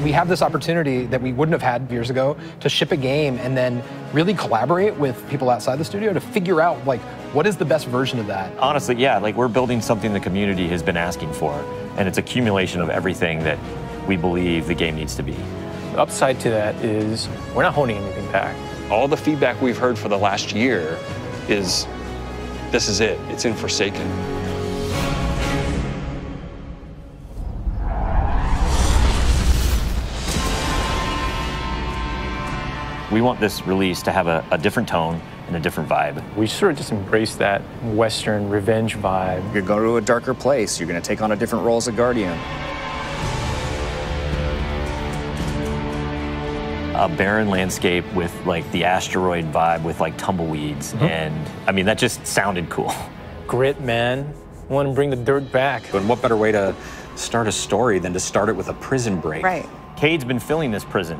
We have this opportunity that we wouldn't have had years ago to ship a game and then really collaborate with people outside the studio to figure out, like, what is the best version of that? Honestly, yeah, like we're building something the community has been asking for, and it's accumulation of everything that we believe the game needs to be. The upside to that is we're not holding anything back. All the feedback we've heard for the last year is, this is it, it's in Forsaken. We want this release to have a different tone and a different vibe. We sort of just embrace that Western revenge vibe. You're going to a darker place. You're going to take on a different role as a Guardian. A barren landscape with like the asteroid vibe with like tumbleweeds. And I mean, that just sounded cool. Grit, man. I want to bring the dirt back. And what better way to start a story than to start it with a prison break? Right. Cade's been filling this prison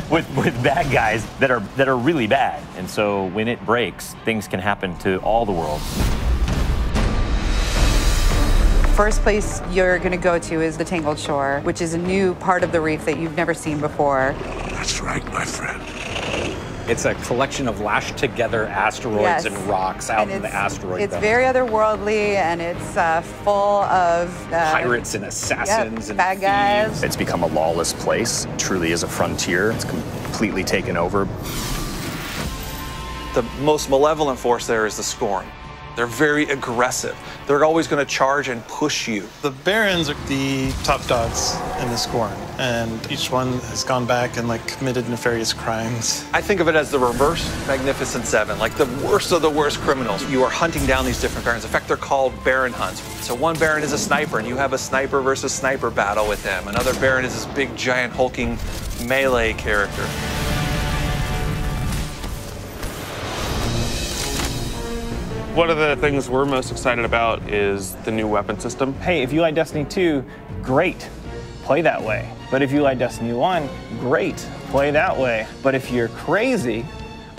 with bad guys that are really bad. And so when it breaks, things can happen to all the worlds. First place you're going to go to is the Tangled Shore, which is a new part of the reef that you've never seen before. That's right, my friend. It's a collection of lashed together asteroids and rocks out in the asteroid belt. It's very otherworldly, and it's full of pirates and assassins and bad guys. It's become a lawless place. It truly is a frontier. It's completely taken over. The most malevolent force there is the Scorn. They're very aggressive. They're always going to charge and push you. The Barons are the top dogs in the Scorn, and each one has gone back and like committed nefarious crimes. I think of it as the reverse Magnificent Seven, like the worst of the worst criminals. You are hunting down these different Barons. In fact, they're called Baron hunts. So one Baron is a sniper, and you have a sniper versus sniper battle with him. Another Baron is this big, giant, hulking melee character. One of the things we're most excited about is the new weapon system. Hey, if you like Destiny 2, great, play that way. But if you like Destiny 1, great, play that way. But if you're crazy,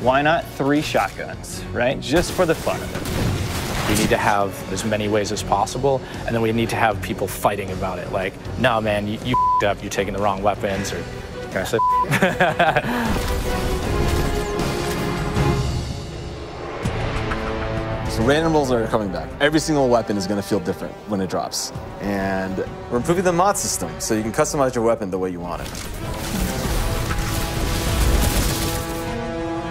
why not 3 shotguns, right? Just for the fun of it. We need to have as many ways as possible, and then we need to have people fighting about it. Like, no, man, you f***ed up, you're taking the wrong weapons, or can I say So randomables are coming back. Every single weapon is going to feel different when it drops. And we're improving the mod system, so you can customize your weapon the way you want it.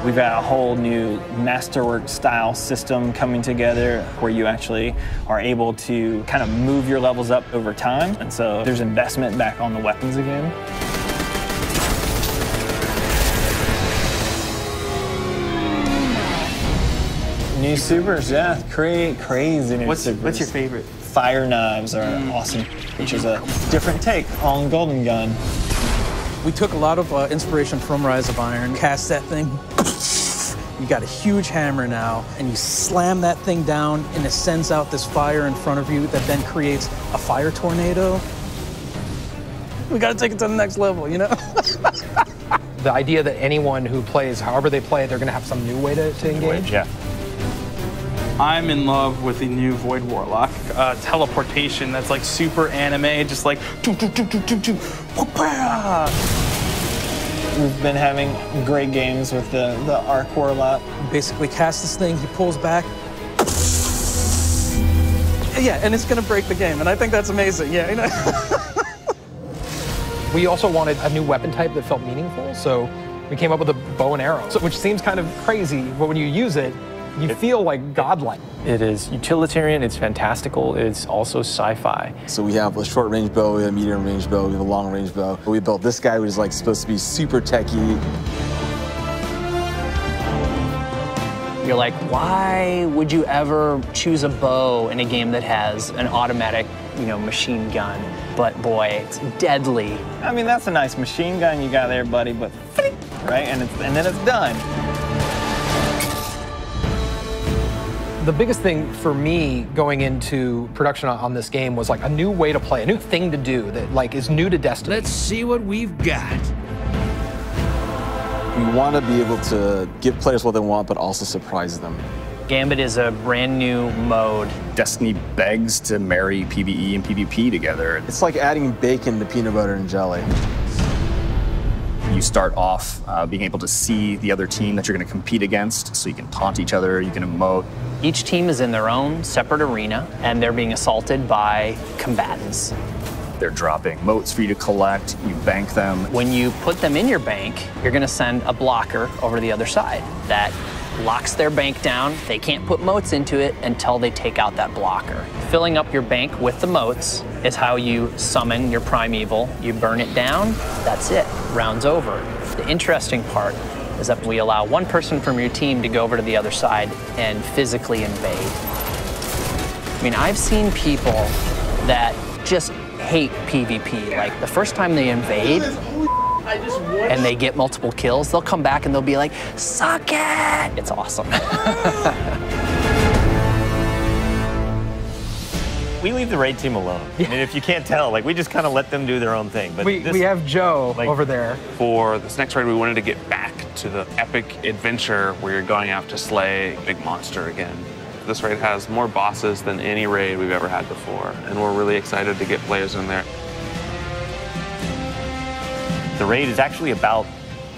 We've got a whole new masterwork style system coming together where you actually are able to kind of move your levels up over time. And so there's investment back on the weapons again. New supers, yeah, crazy new supers. What's your favorite? Fire knives are awesome, which is a different take on Golden Gun. We took a lot of inspiration from Rise of Iron, cast that thing. You got a huge hammer now, and you slam that thing down, and it sends out this fire in front of you that then creates a fire tornado. We gotta take it to the next level, you know? The idea that anyone who plays, however they play, they're gonna have some new way to engage. Yeah. I'm in love with the new Void Warlock. Teleportation, that's like super anime, just like We've been having great games with the Arc Warlock. Basically cast this thing, he pulls back. Yeah, and it's gonna break the game, and I think that's amazing, yeah. You know? We also wanted a new weapon type that felt meaningful, so we came up with a bow and arrow, which seems kind of crazy, but when you use it, you feel like godlike. It is utilitarian, it's fantastical, it's also sci-fi. So we have a short range bow, we have a medium range bow, we have a long range bow. We built this guy, which is like supposed to be super techie. You're like, why would you ever choose a bow in a game that has an automatic, machine gun? But boy, it's deadly. I mean, that's a nice machine gun you got there, buddy, but right, and then it's done. The biggest thing for me going into production on this game was like a new way to play, a new thing to do that like is new to Destiny. Let's see what we've got. We want to be able to give players what they want, but also surprise them. Gambit is a brand new mode. Destiny begs to marry PvE and PvP together. It's like adding bacon to peanut butter and jelly. You start off being able to see the other team that you're going to compete against, so you can taunt each other, you can emote. Each team is in their own separate arena, and they're being assaulted by combatants. They're dropping motes for you to collect, you bank them. When you put them in your bank, you're going to send a blocker over to the other side. That locks their bank down. They can't put motes into it until they take out that blocker. Filling up your bank with the motes is how you summon your primeval. You burn it down, that's it, round's over. The interesting part is that we allow one person from your team to go over to the other side and physically invade. I mean, I've seen people that just hate PvP. Like, the first time they invade and they get multiple kills, they'll come back and they'll be like, suck it! It's awesome. We leave the raid team alone. I mean, if you can't tell, like, we just kind of let them do their own thing. But we have Joe over there. For this next raid, we wanted to get back to the epic adventure where you're going out to slay a big monster again. This raid has more bosses than any raid we've ever had before, and we're really excited to get players in there. The raid is actually about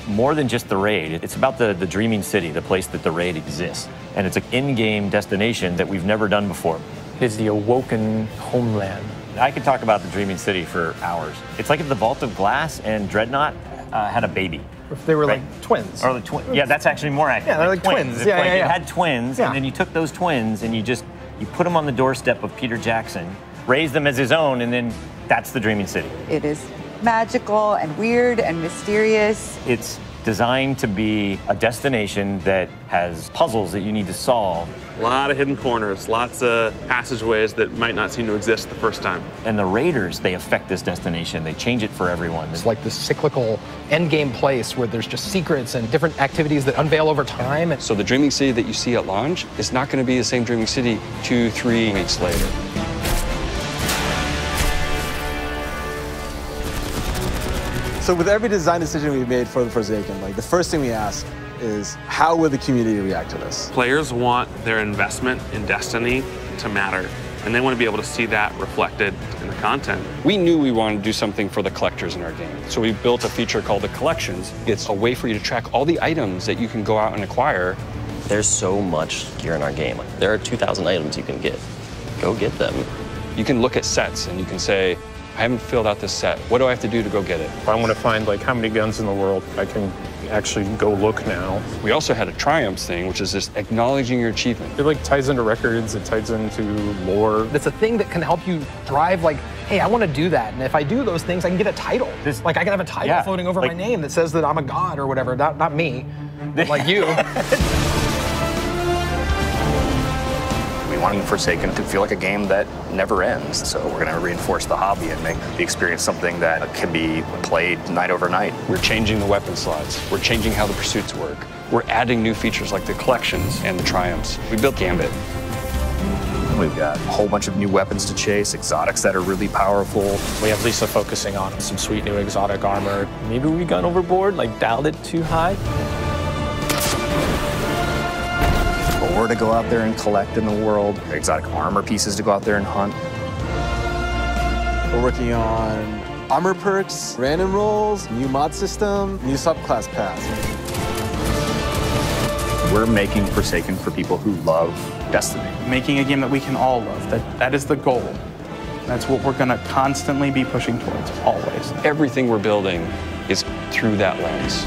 more than just the raid. It's about the dreaming city, the place that the raid exists. And it's an in-game destination that we've never done before. It's the awoken homeland. I could talk about the dreaming city for hours. It's like if the Vault of Glass and Dreadnought had a baby. If they were like twins. Or yeah, that's actually more accurate. Yeah, they're like twins. Yeah, you had twins, and then you took those twins and you put them on the doorstep of Peter Jackson, raised them as his own, and then that's the dreaming city. It is magical and weird and mysterious. It's designed to be a destination that has puzzles that you need to solve. A lot of hidden corners, lots of passageways that might not seem to exist the first time. And the raiders, they affect this destination. They change it for everyone. It's like this cyclical endgame place where there's just secrets and different activities that unveil over time. So the dreaming city that you see at launch is not going to be the same dreaming city 2-3 weeks later. So with every design decision we've made for the Forsaken, like the first thing we ask is, how will the community react to this? Players want their investment in Destiny to matter, and they want to be able to see that reflected in the content. We knew we wanted to do something for the collectors in our game, so we built a feature called the Collections. It's a way for you to track all the items that you can go out and acquire. There's so much gear in our game. There are 2,000 items you can get. Go get them. You can look at sets and you can say, I haven't filled out this set. What do I have to do to go get it? If I want to find like how many guns in the world, I can actually go look now. We also had a triumphs thing, which is just acknowledging your achievement. It like ties into records, it ties into lore. It's a thing that can help you drive like, hey, I want to do that. And if I do those things, I can get a title. Like I can have a title floating over my name that says that I'm a god or whatever. Not me, but like you. We want Forsaken to feel like a game that never ends. So we're going to reinforce the hobby and make the experience something that can be played night over night. We're changing the weapon slots. We're changing how the pursuits work. We're adding new features like the collections and the triumphs. We built Gambit. We've got a whole bunch of new weapons to chase, exotics that are really powerful. We have Lisa focusing on some sweet new exotic armor. Maybe we gone overboard, like dialed it too high. Ore to go out there and collect in the world, exotic armor pieces to go out there and hunt. We're working on armor perks, random rolls, new mod system, new subclass paths. We're making Forsaken for people who love Destiny. Making a game that we can all love, that is the goal. That's what we're gonna constantly be pushing towards, always. Everything we're building is through that lens.